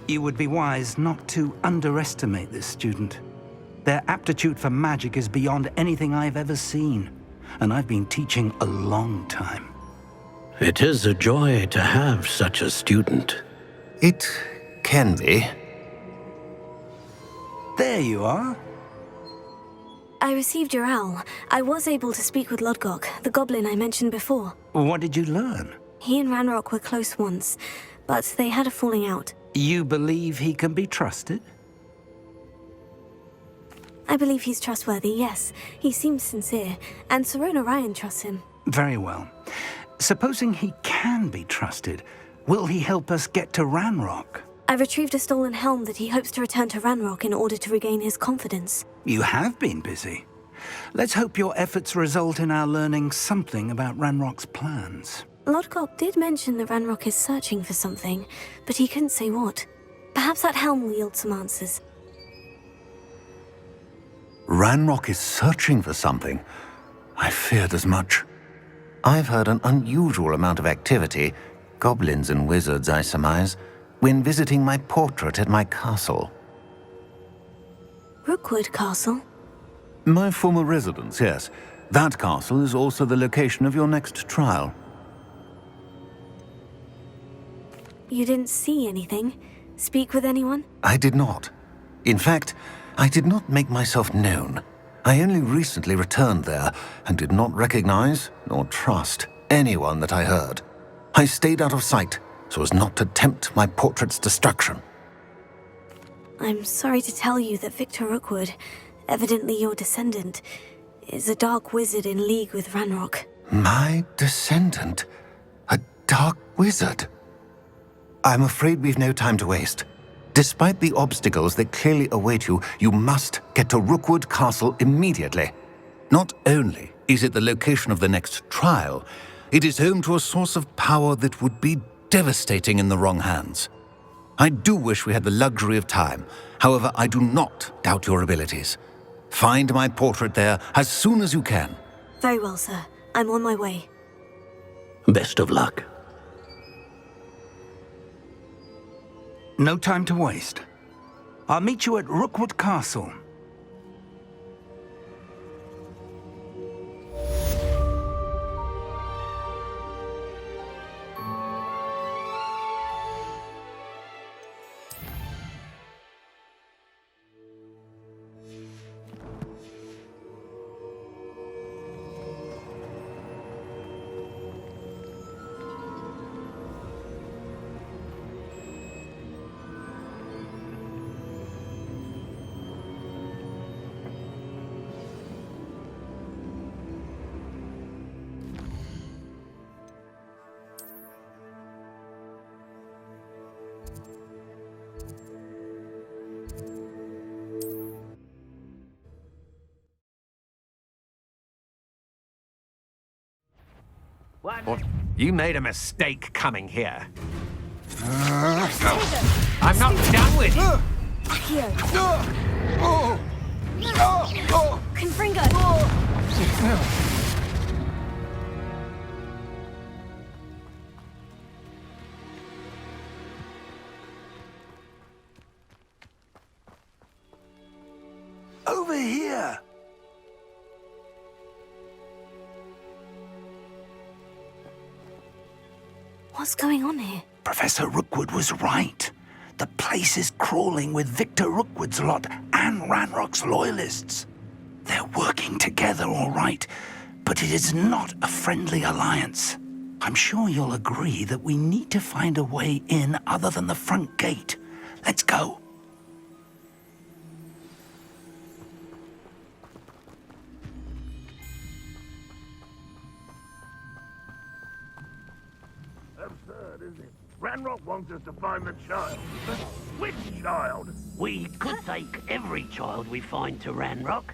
You would be wise not to underestimate this student. Their aptitude for magic is beyond anything I've ever seen, and I've been teaching a long time. It is a joy to have such a student. It can be. There you are. I received your owl. I was able to speak with Lodgok, the goblin I mentioned before. What did you learn? He and Ranrock were close once, but they had a falling out. You believe he can be trusted? I believe he's trustworthy, yes. He seems sincere, and Sirona Ryan trusts him. Very well. Supposing he can be trusted, will he help us get to Ranrock? I retrieved a stolen helm that he hopes to return to Ranrock in order to regain his confidence. You have been busy. Let's hope your efforts result in our learning something about Ranrock's plans. Lodgok did mention that Ranrock is searching for something, but he couldn't say what. Perhaps that helm will yield some answers. Ranrock is searching for something. I feared as much. I've heard an unusual amount of activity, goblins and wizards, I surmise, when visiting my portrait at my castle. Rookwood Castle? My former residence, yes. That castle is also the location of your next trial. You didn't see anything? Speak with anyone? I did not. In fact, I did not make myself known. I only recently returned there and did not recognize nor trust anyone that I heard. I stayed out of sight so as not to tempt my portrait's destruction. I'm sorry to tell you that Victor Rookwood, evidently your descendant, is a dark wizard in league with Ranrock. My descendant? A dark wizard? I'm afraid we've no time to waste. Despite the obstacles that clearly await you, you must get to Rookwood Castle immediately. Not only is it the location of the next trial, it is home to a source of power that would be devastating in the wrong hands. I do wish we had the luxury of time. However, I do not doubt your abilities. Find my portrait there as soon as you can. Very well, sir. I'm on my way. Best of luck. No time to waste. I'll meet you at Rookwood Castle. What? You made a mistake coming here. I'm not done with you. Accio! Confringo! Over here! What's going on here? Professor Rookwood was right. The place is crawling with Victor Rookwood's lot and Ranrock's loyalists. They're working together, all right, but it is not a friendly alliance. I'm sure you'll agree that we need to find a way in other than the front gate. Let's go. Absurd, isn't it? Ranrock wants us to find the child. But which child? We could take every child we find to Ranrock.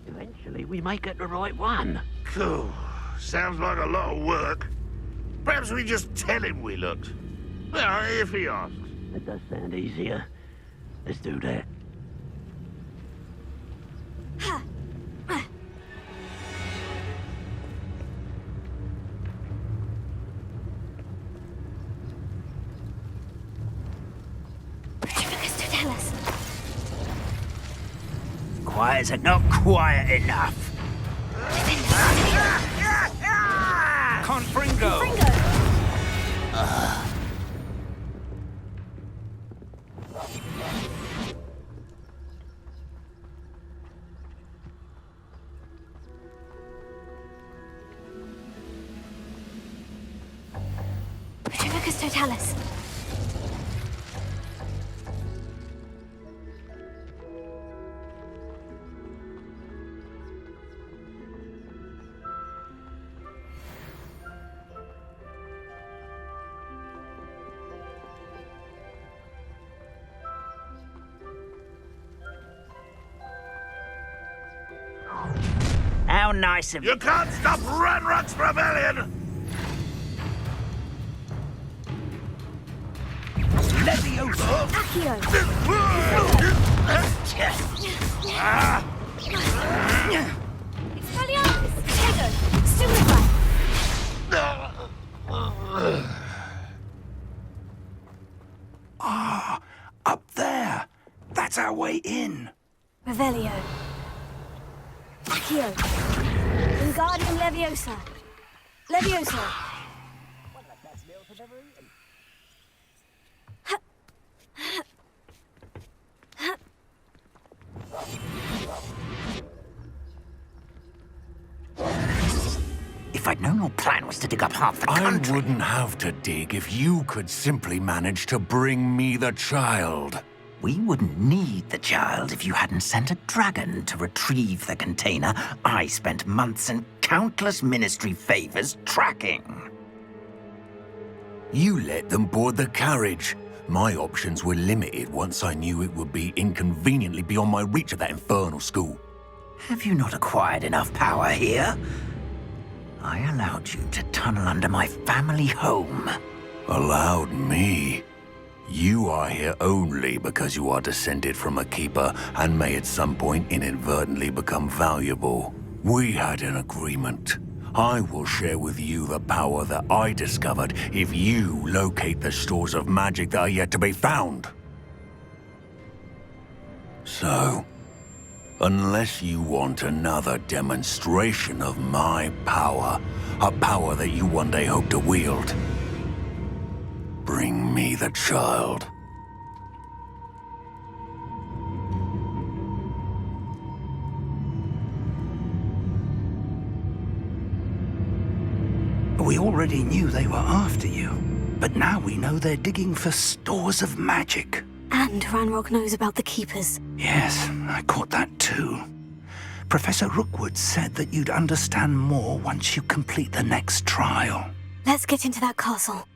Eventually, we may get the right one. Cool. Sounds like a lot of work. Perhaps we just tell him we looked. Well, if he asks. That does sound easier. Let's do that. guys are not quiet enough. Confringo! Petrificus totalis. How nice of you. You can't stop Ranrock's rebellion! Leviosa! Accio. Expelliarmus. Tego. Stupefy. Up there. That's our way in. Revelio. Accio. Wingardium Leviosa. Leviosa. If I'd known your plan was to dig up half the I country... wouldn't have to dig if you could simply manage to bring me the child. We wouldn't need the child if you hadn't sent a dragon to retrieve the container I spent months and countless ministry favors tracking. You let them board the carriage. My options were limited once I knew it would be inconveniently beyond my reach at that infernal school. Have you not acquired enough power here? I allowed you to tunnel under my family home. Allowed me? You are here only because you are descended from a keeper and may at some point inadvertently become valuable. We had an agreement. I will share with you the power that I discovered if you locate the stores of magic that are yet to be found. So, unless you want another demonstration of my power, a power that you one day hope to wield, bring me the child. We already knew they were after you, but now we know they're digging for stores of magic. And Ranrock knows about the Keepers. Yes, I caught that too. Professor Rookwood said that you'd understand more once you complete the next trial. Let's get into that castle.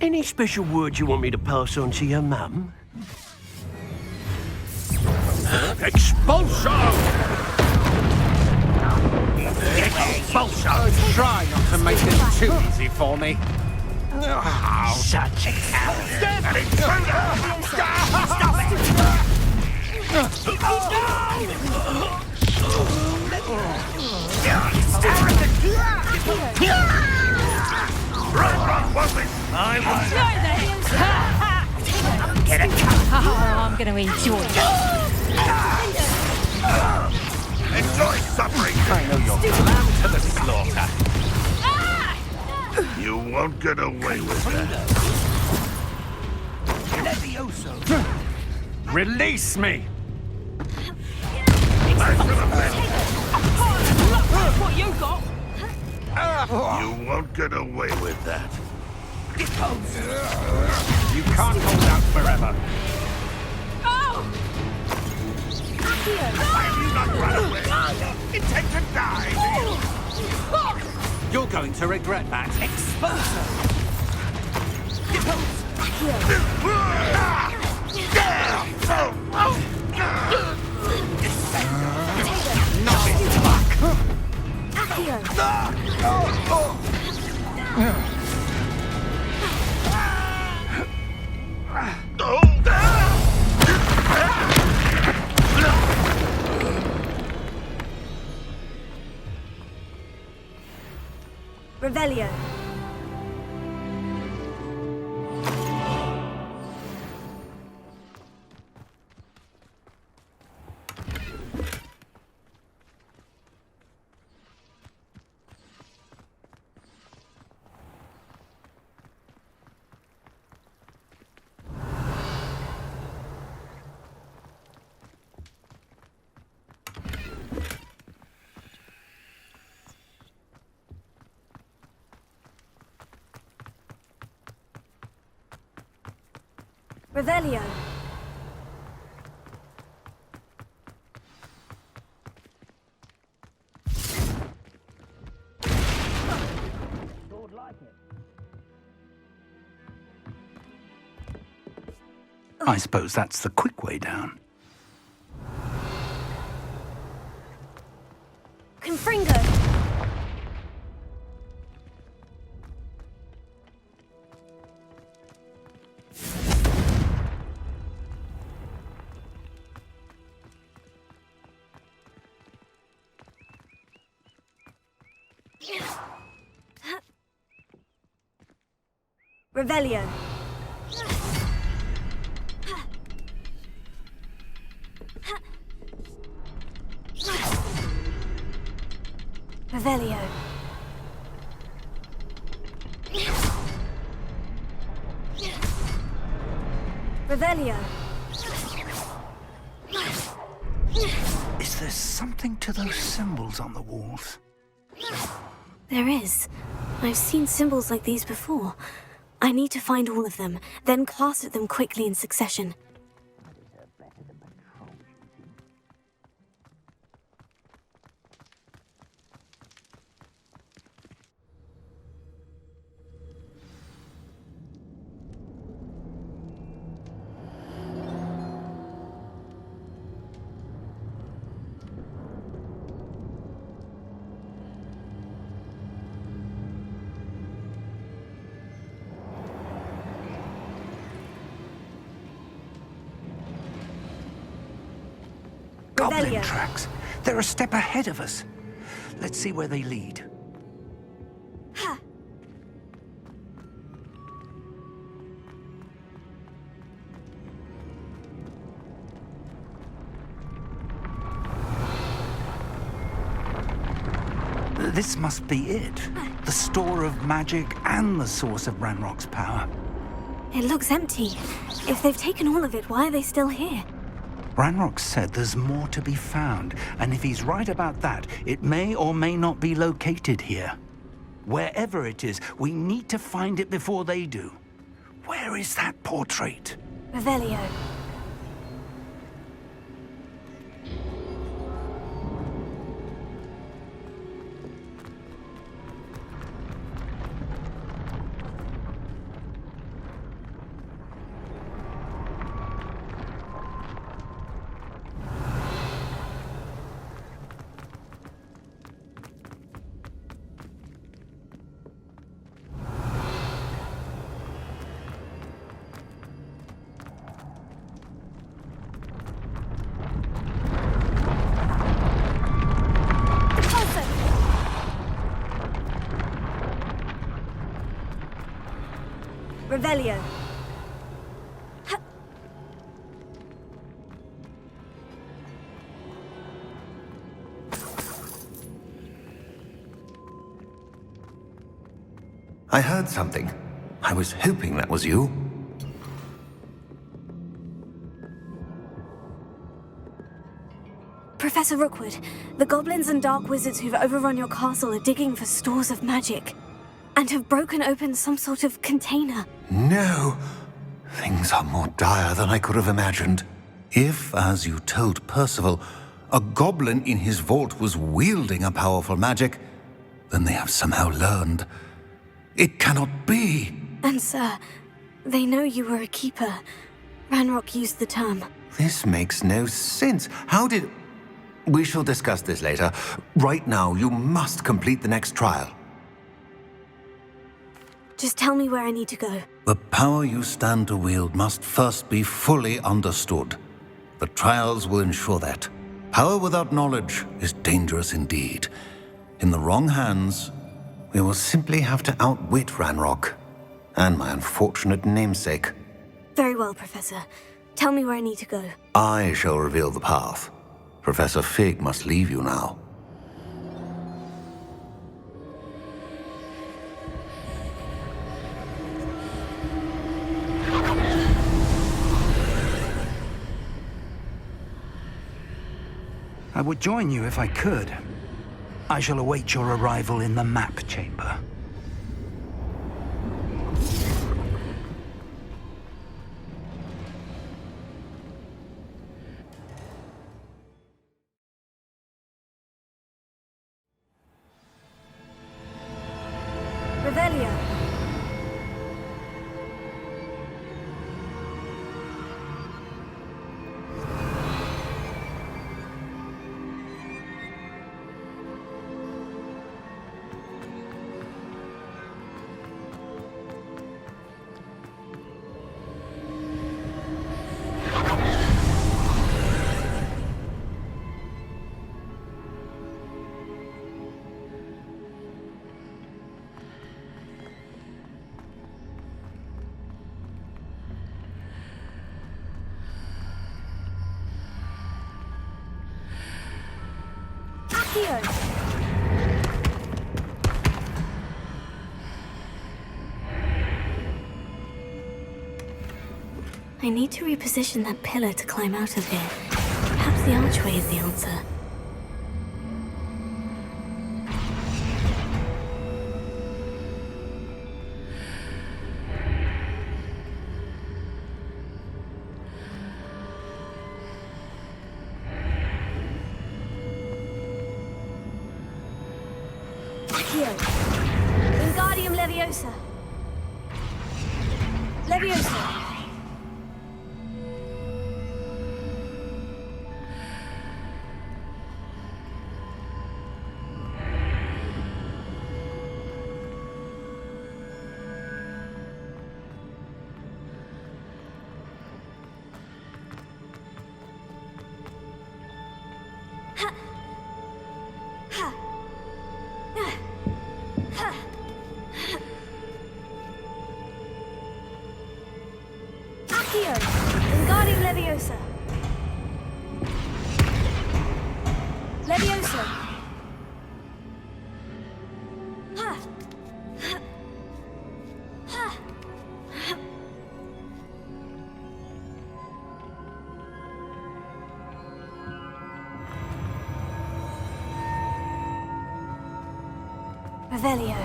Any special word you want me to pass on to your mum? Expulso! Expulso! Try not to make this too easy for me. Such a coward. An intruder! Stop Ranrock wasn't... Get a cut. I'm going to enjoy it. Enjoy suffering! I know you're lamb to the slaughter. You won't get away with that. Levioso. Release me! Back to the bed. What you got? You won't get away with that. You can't hold out forever. Why have you not run away? Intend to die! You're going to regret that. Expulso! Revelio. Revelio. I suppose that's the quick way down. Confringo. Revelio. Revelio. Revelio. Is there something to those symbols on the walls? There is. I've seen symbols like these before. I need to find all of them, then cast at them quickly in succession. Goblin Revelio. tracks. They're a step ahead of us. Let's see where they lead. Ha! This must be it. The store of magic and the source of Ranrock's power. It looks empty. If they've taken all of it, why are they still here? Ranrock said there's more to be found, and if he's right about that, it may or may not be located here. Wherever it is, we need to find it before they do. Where is that portrait? Revelio. Revelio. I heard something. I was hoping that was you. Professor Rookwood, the goblins and dark wizards who've overrun your castle are digging for stores of magic and have broken open some sort of container. No. Things are more dire than I could have imagined. If, as you told Percival, a goblin in his vault was wielding a powerful magic, then they have somehow learned. It cannot be. And sir, they know you were a keeper. Ranrock used the term. This makes no sense. How did... We shall discuss this later. Right now, you must complete the next trial. Just tell me where I need to go. The power you stand to wield must first be fully understood. The trials will ensure that. Power without knowledge is dangerous indeed. In the wrong hands, We will simply have to outwit Ranrock. And my unfortunate namesake. Very well, Professor. Tell me where I need to go. I shall reveal the path. Professor Fig must leave you now. I would join you if I could. I shall await your arrival in the map chamber. Revelio. Accio. I need to reposition that pillar to climb out of here. Perhaps the archway is the answer. Accio. Wingardium Leviosa. Leviosa. Accio. Wingardium Leviosa. Leviosa. Revelio.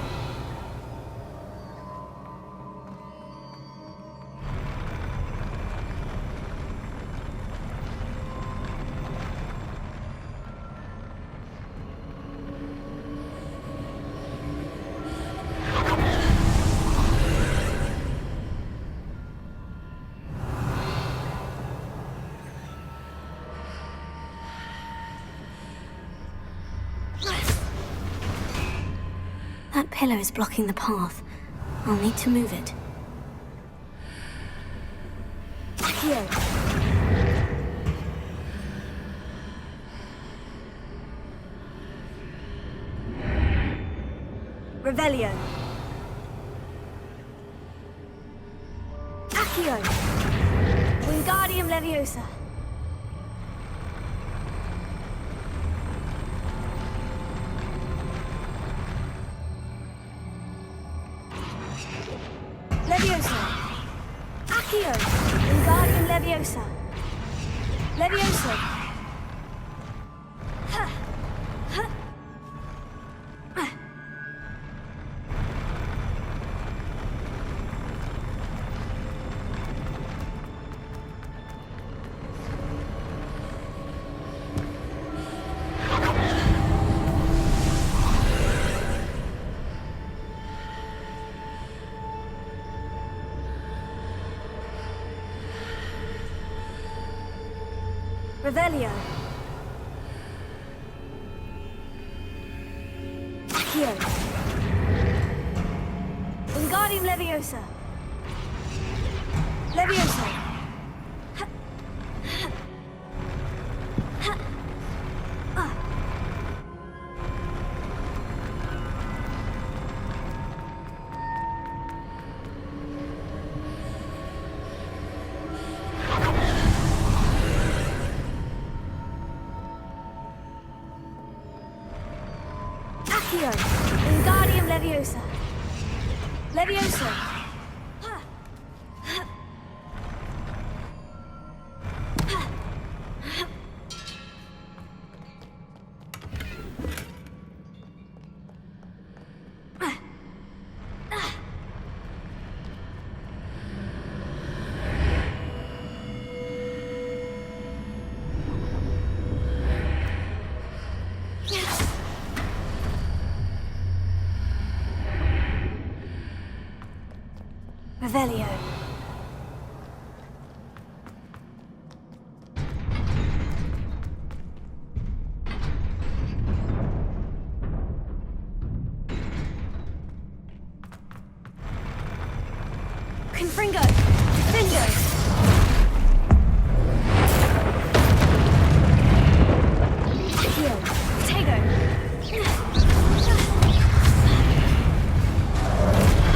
That pillar is blocking the path. I'll need to move it. Here. Revelio. Accio. Wingardium Leviosa. Leviosa. Accio. Wingardium Leviosa. Leviosa. Revelio. Accio. Wingardium Leviosa. Leviosa. Accio. Wingardium Leviosa. Leviosa. Revelio. Confringo. Defendo. Accio. Tego.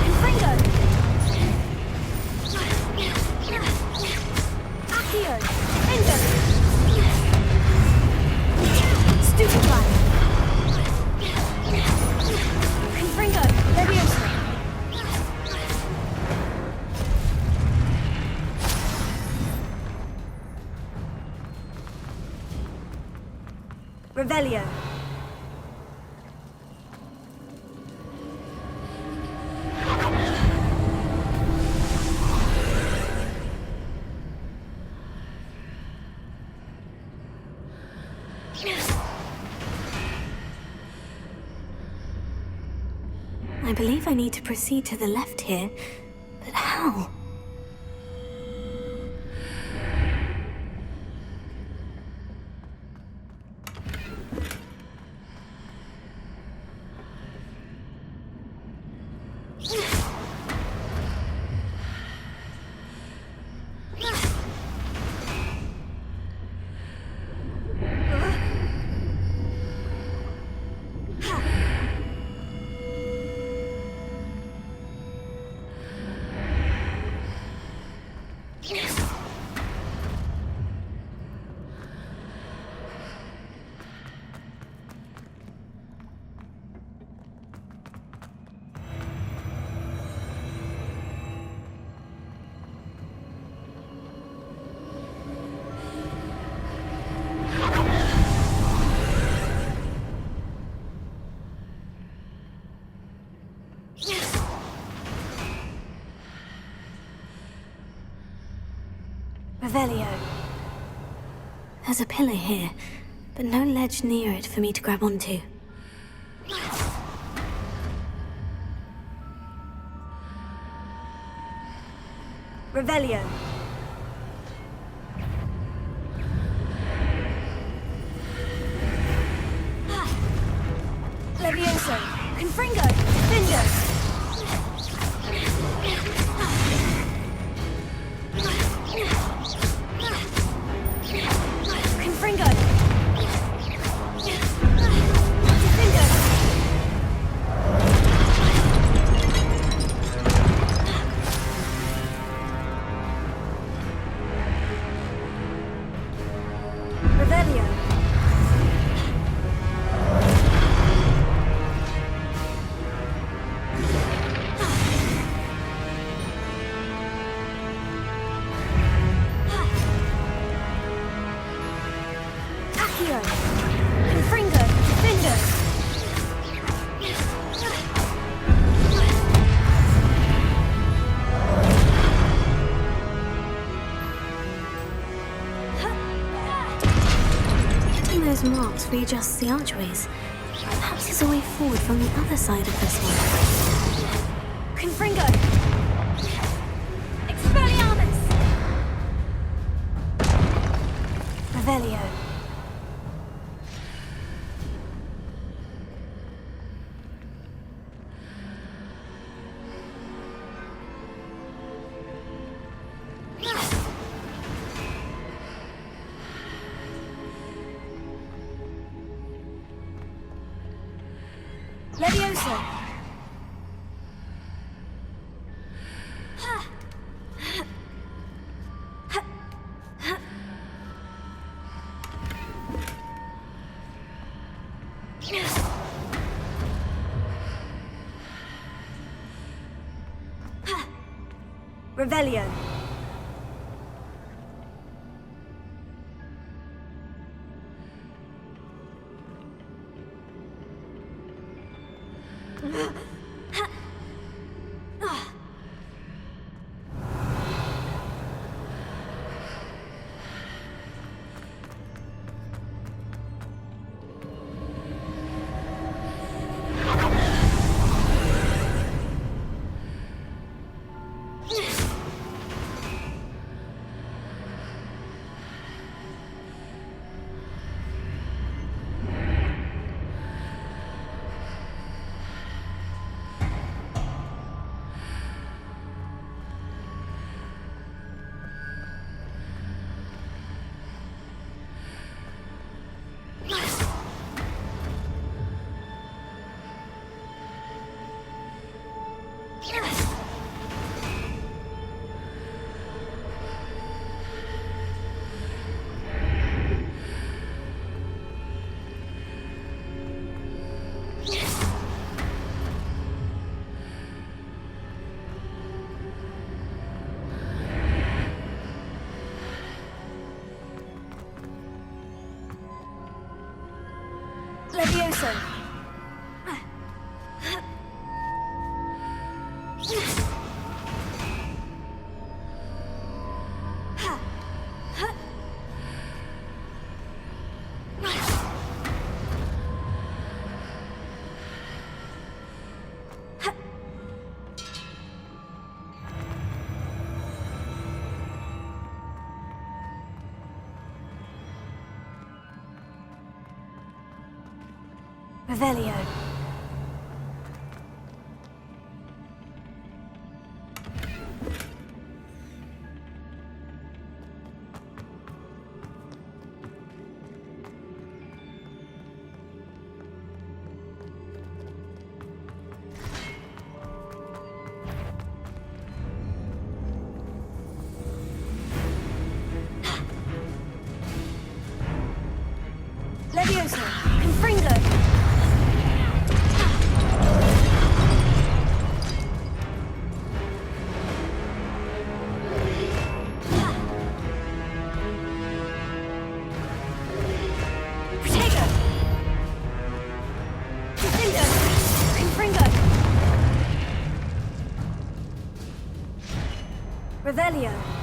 Confringo. Accio. Endo. Stupefy. Confringo. Leviosa. Revelio. I believe I need to proceed to the left here, but how? Revelio. There's a pillar here, but no ledge near it for me to grab onto. Revelio. Levioso. Confringo. Defendo. Confringo. Defendo. Revelio. Accio. Confringo. Defendo. Hitting those marks readjusts the archways. Perhaps there's a way forward from the other side of this one. Confringo. Expelliarmus. Revelio. Levioso. Revelio. Levioso. Revelio. Levioso. Confringo. Revelio.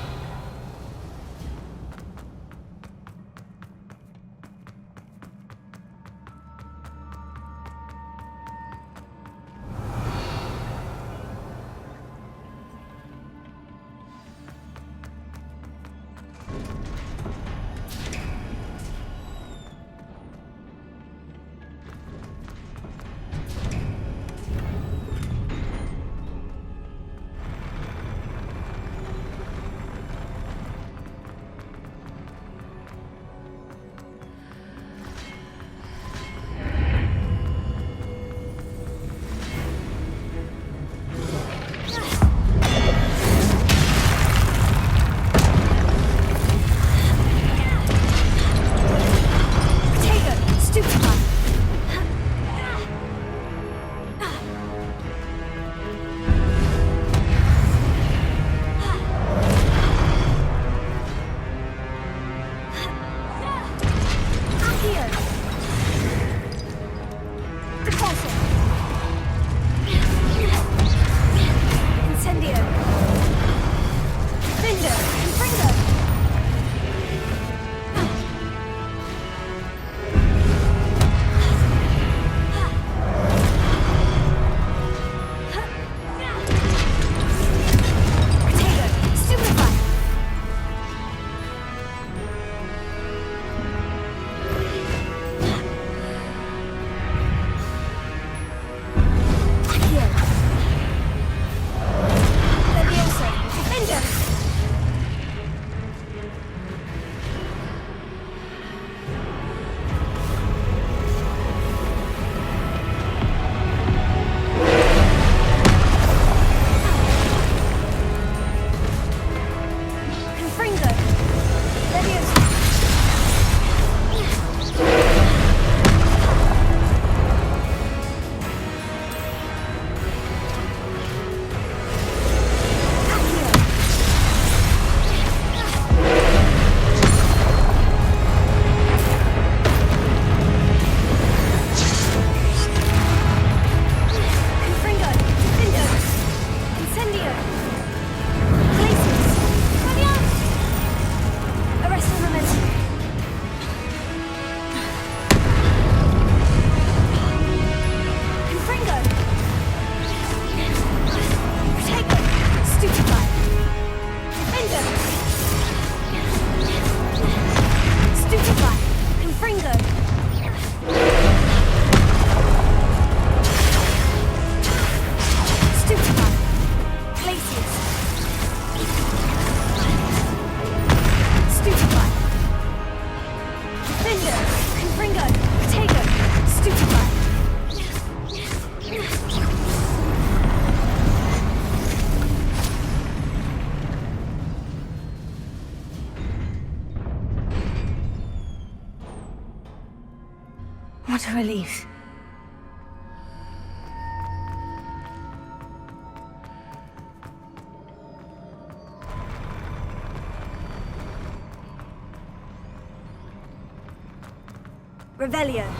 What a relief. Revelio.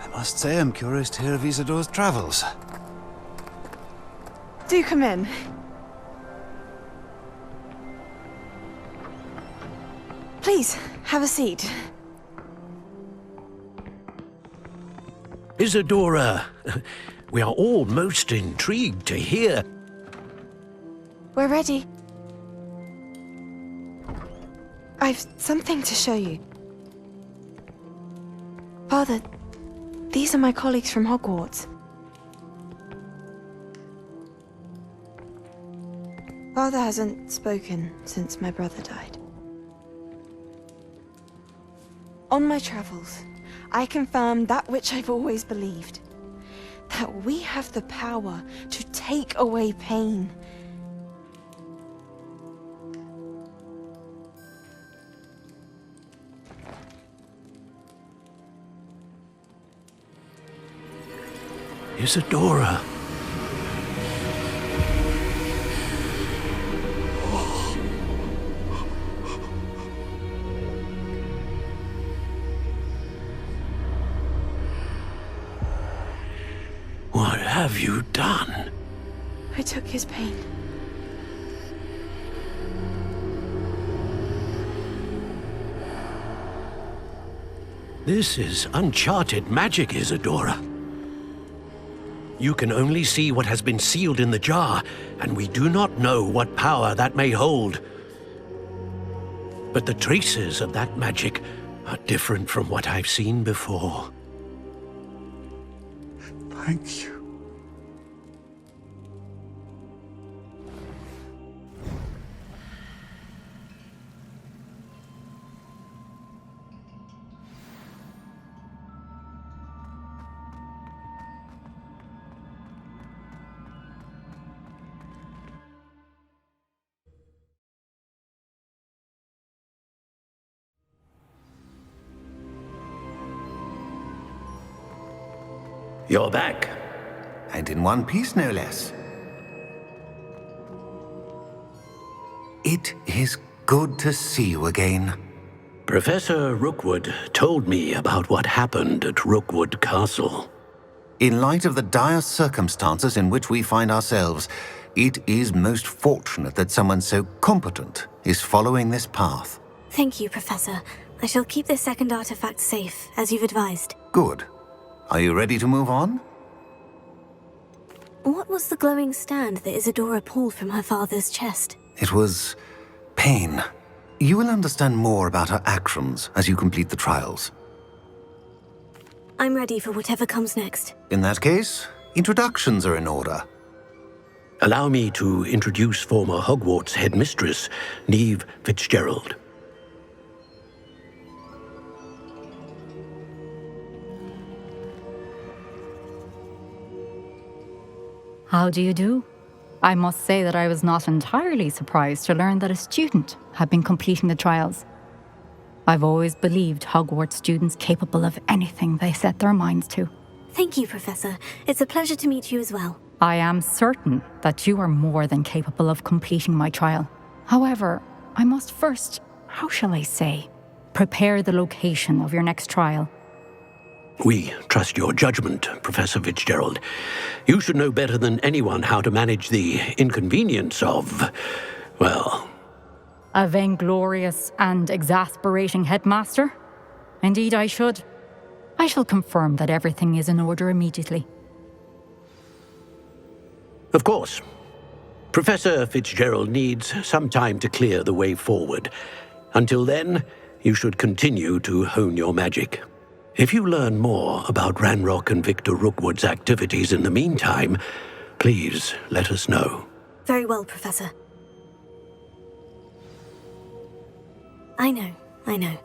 I must say I'm curious to hear of Isidore's travels. Do come in. Please, have a seat. Isadora, we are all most intrigued to hear. We're ready. I've something to show you. Father, these are my colleagues from Hogwarts. Father hasn't spoken since my brother died. On my travels, I confirmed that which I've always believed. That we have the power to take away pain. Isadora. What have you done? I took his pain. This is uncharted magic, Isadora. You can only see what has been sealed in the jar, and we do not know what power that may hold. But the traces of that magic are different from what I've seen before. Thank you. You're back. And in one piece, no less. It is good to see you again. Professor Rookwood told me about what happened at Rookwood Castle. In light of the dire circumstances in which we find ourselves, it is most fortunate that someone so competent is following this path. Thank you, Professor. I shall keep this second artifact safe, as you've advised. Good. Are you ready to move on? What was the glowing stand that Isadora pulled from her father's chest? It was pain. You will understand more about her actions as you complete the trials. I'm ready for whatever comes next. In that case, introductions are in order. Allow me to introduce former Hogwarts headmistress, Neve Fitzgerald. How do you do? I must say that I was not entirely surprised to learn that a student had been completing the trials. I've always believed Hogwarts students capable of anything they set their minds to. Thank you, Professor. It's a pleasure to meet you as well. I am certain that you are more than capable of completing my trial. However, I must first, how shall I say, prepare the location of your next trial. We trust your judgment, Professor Fitzgerald. You should know better than anyone how to manage the inconvenience of, well... A vainglorious and exasperating headmaster? Indeed I should. I shall confirm that everything is in order immediately. Of course. Professor Fitzgerald needs some time to clear the way forward. Until then, you should continue to hone your magic. If you learn more about Ranrock and Victor Rookwood's activities in the meantime, please let us know. Very well, Professor. I know.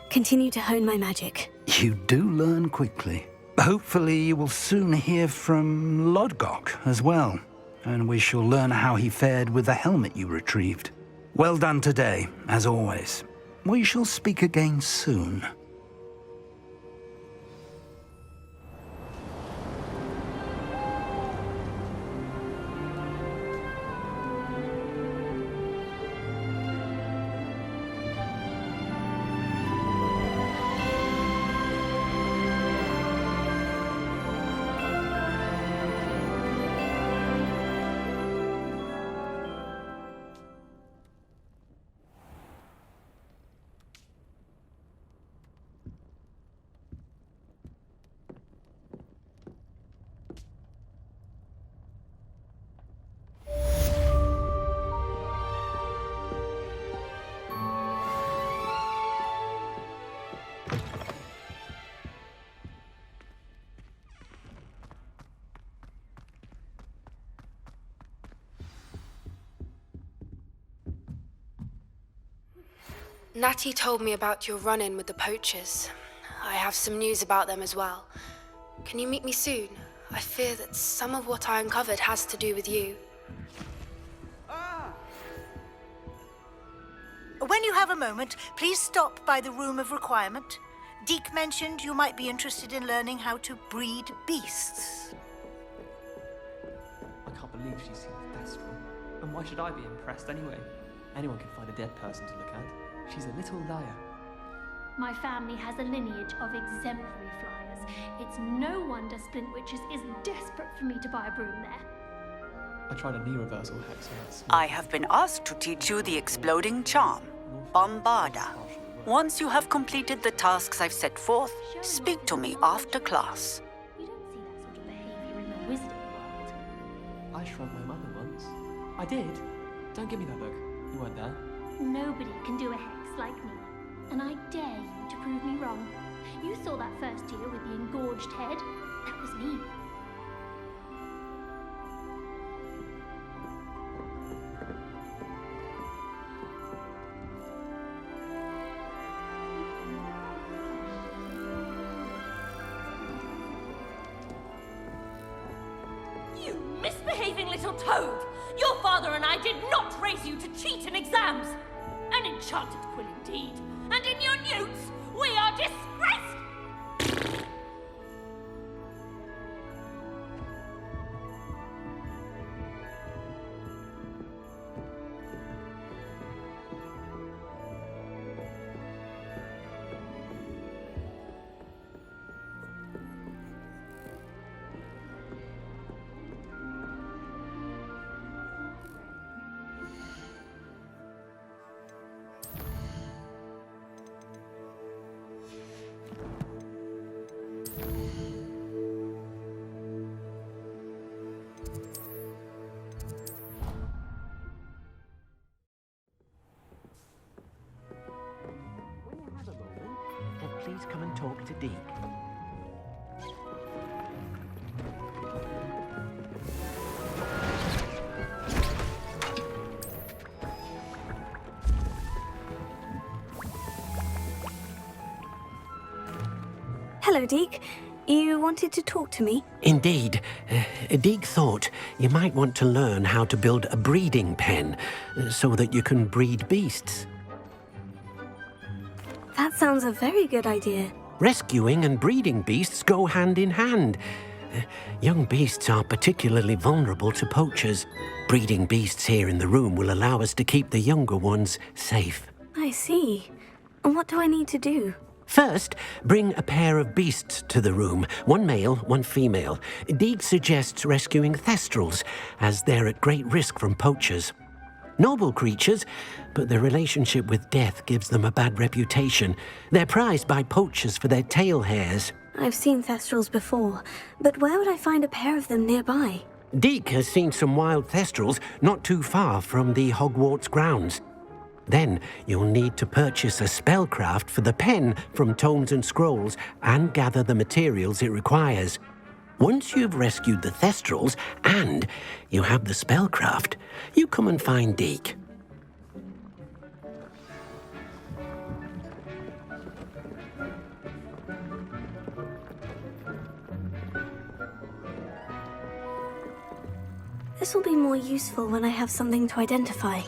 Continue to hone my magic. You do learn quickly. Hopefully you will soon hear from Lodgok as well, and we shall learn how he fared with the helmet you retrieved. Well done today, as always. We shall speak again soon. Natty told me about your run-in with the poachers. I have some news about them as well. Can you meet me soon? I fear that some of what I uncovered has to do with you. When you have a moment, please stop by the Room of Requirement. Deke mentioned you might be interested in learning how to breed beasts. I can't believe she's seen a Thestral. And why should I be impressed anyway? Anyone can find a dead person to look at. She's a little liar. My family has a lineage of exemplary flyers. It's no wonder Splint Witches is desperate for me to buy a broom there. I tried a knee reversal hex once. I have been asked to teach you the exploding charm, Bombarda. Once you have completed the tasks I've set forth, speak to me after class. You don't see that sort of behavior in the wizarding world. I shrugged my mother once. I did. Don't give me that look. You weren't there. Nobody can do a hex like me, and I dare you to prove me wrong. You saw that first year with the engorged head. That was me. You misbehaving little toad! Your father and I did not raise you to cheat in exams! An enchanted quill indeed! And in your newts, we are disgraced! Please come and talk to Deke. Hello, Deke. You wanted to talk to me? Indeed. Deke thought you might want to learn how to build a breeding pen so that you can breed beasts. That sounds a very good idea. Rescuing and breeding beasts go hand in hand. Young beasts are particularly vulnerable to poachers. Breeding beasts here in the room will allow us to keep the younger ones safe. I see. And what do I need to do? First, bring a pair of beasts to the room. One male, one female. Deke suggests rescuing Thestrals, as they're at great risk from poachers. Noble creatures, but their relationship with death gives them a bad reputation. They're prized by poachers for their tail hairs. I've seen Thestrals before, but where would I find a pair of them nearby? Deke has seen some wild Thestrals not too far from the Hogwarts grounds. Then you'll need to purchase a spellcraft for the pen from Tomes and Scrolls and gather the materials it requires. Once you've rescued the Thestrals and you have the spellcraft, you come and find Deke. This will be more useful when I have something to identify.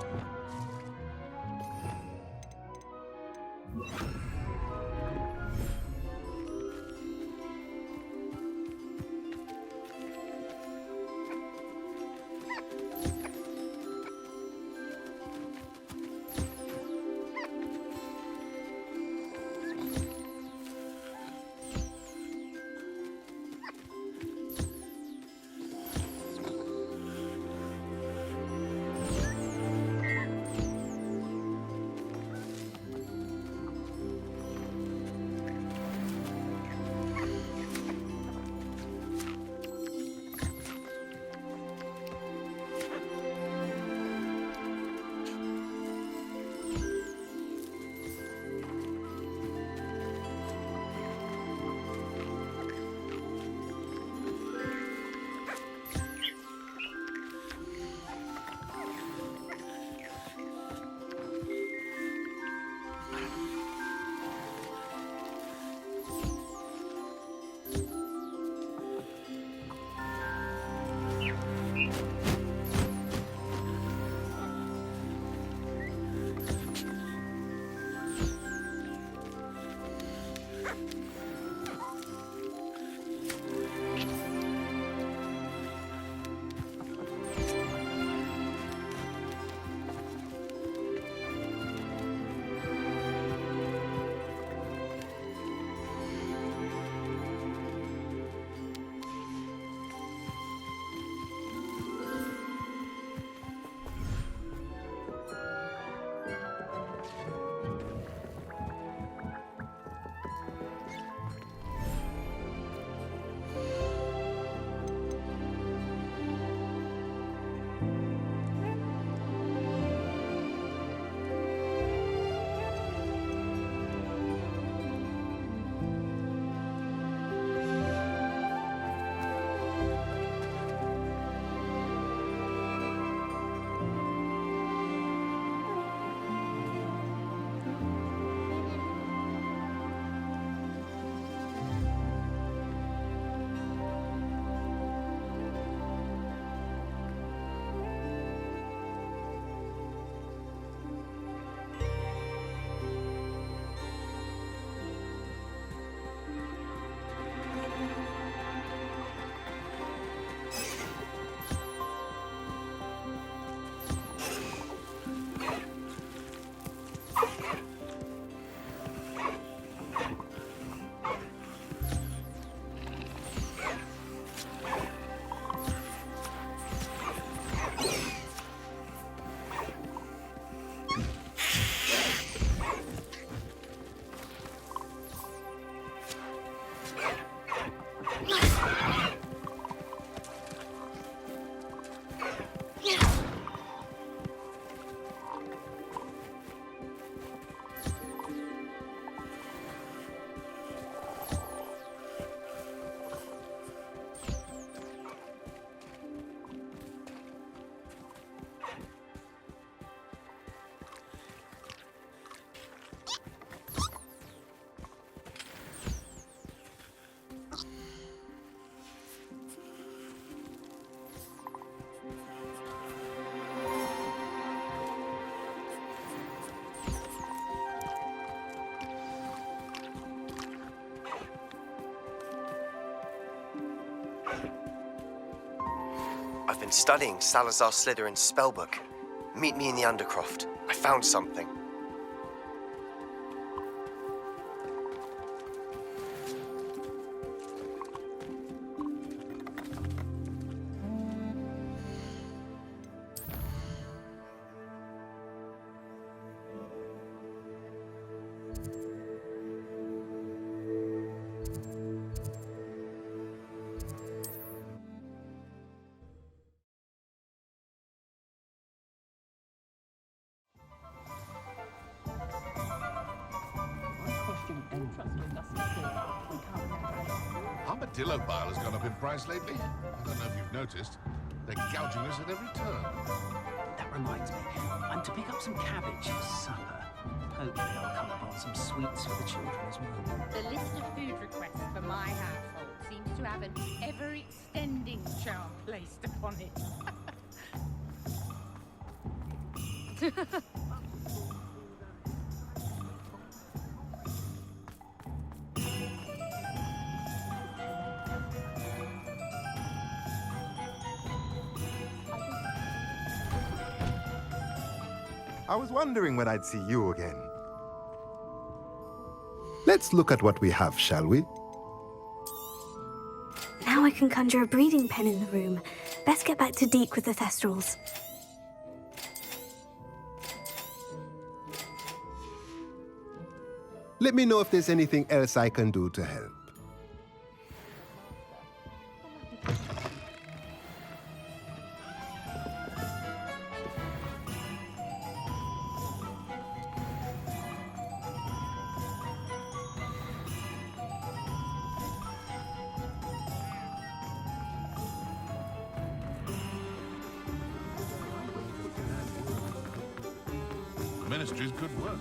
I've been studying Salazar Slytherin's spellbook. Meet me in the Undercroft. I found something. Armadillo bile has gone up in price lately. I don't know if you've noticed. They're gouging us at every turn. That reminds me, I'm to pick up some cabbage for supper. Hopefully I'll come upon some sweets for the children as well. The list of food requests for my household seems to have an ever-extending charm placed upon it. I was wondering when I'd see you again. Let's look at what we have, shall we? Now I can conjure a breeding pen in the room. Best get back to Deke with the Thestrals. Let me know if there's anything else I can do to help. The Ministry's good work.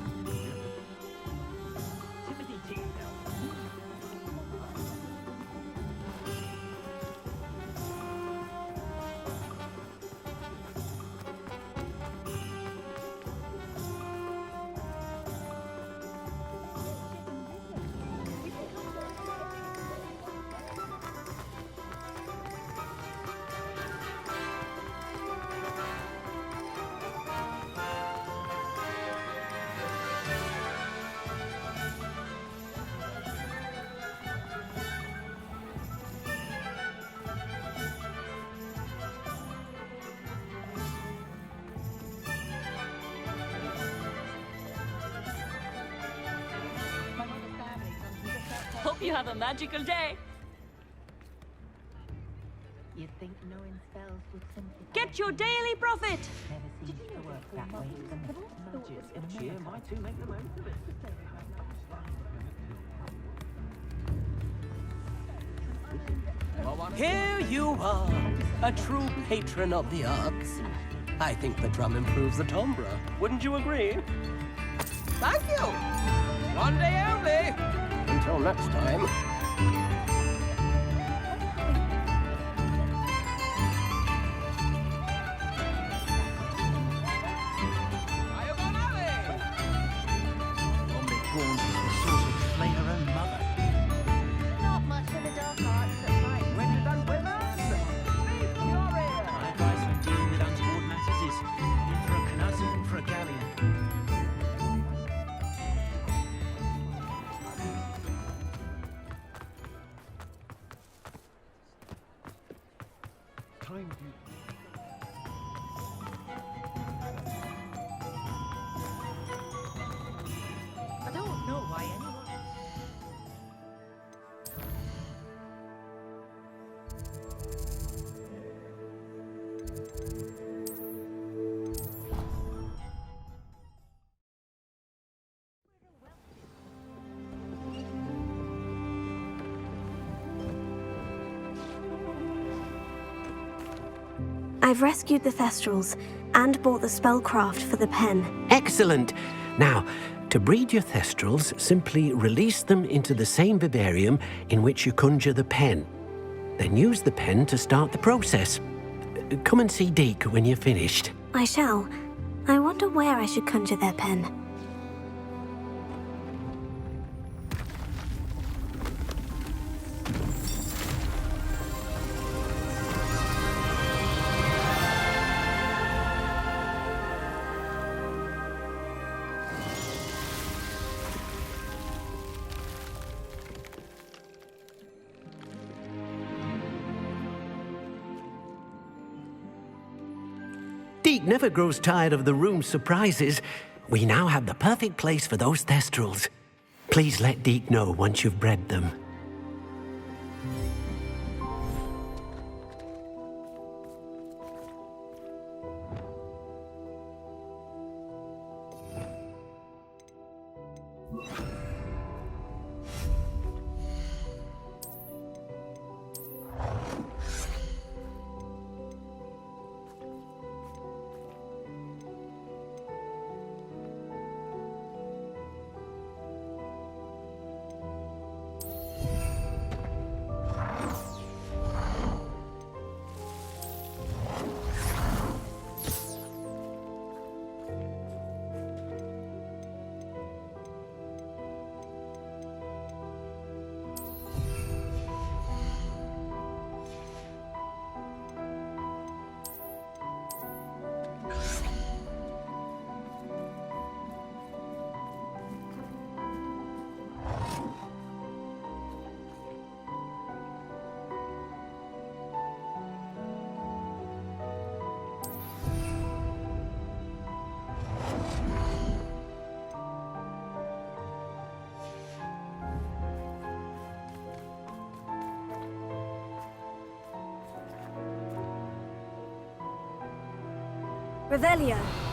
Hope you have a magical day. You think knowing spells would simplify? Get your daily profit. Never seems to work that way for me. Cheer might too make the most of it. Here you are, a true patron of the arts. I think the drum improves the timbre. Wouldn't you agree? Thank you. One day only. Until next time. Not much for the dark arts at night. When you're done with us, speak your ear. My advice when dealing with untoward matters is in for a canut and for a galleon. I don't know why anyone... I've rescued the Thestrals and bought the spellcraft for the pen. Excellent. Now, to breed your Thestrals, simply release them into the same vivarium in which you conjure the pen. Then use the pen to start the process. Come and see Deke when you're finished. I shall. I wonder where I should conjure their pen. Deke never grows tired of the room's surprises. We now have the perfect place for those Thestrals. Please let Deke know once you've bred them. Revelio.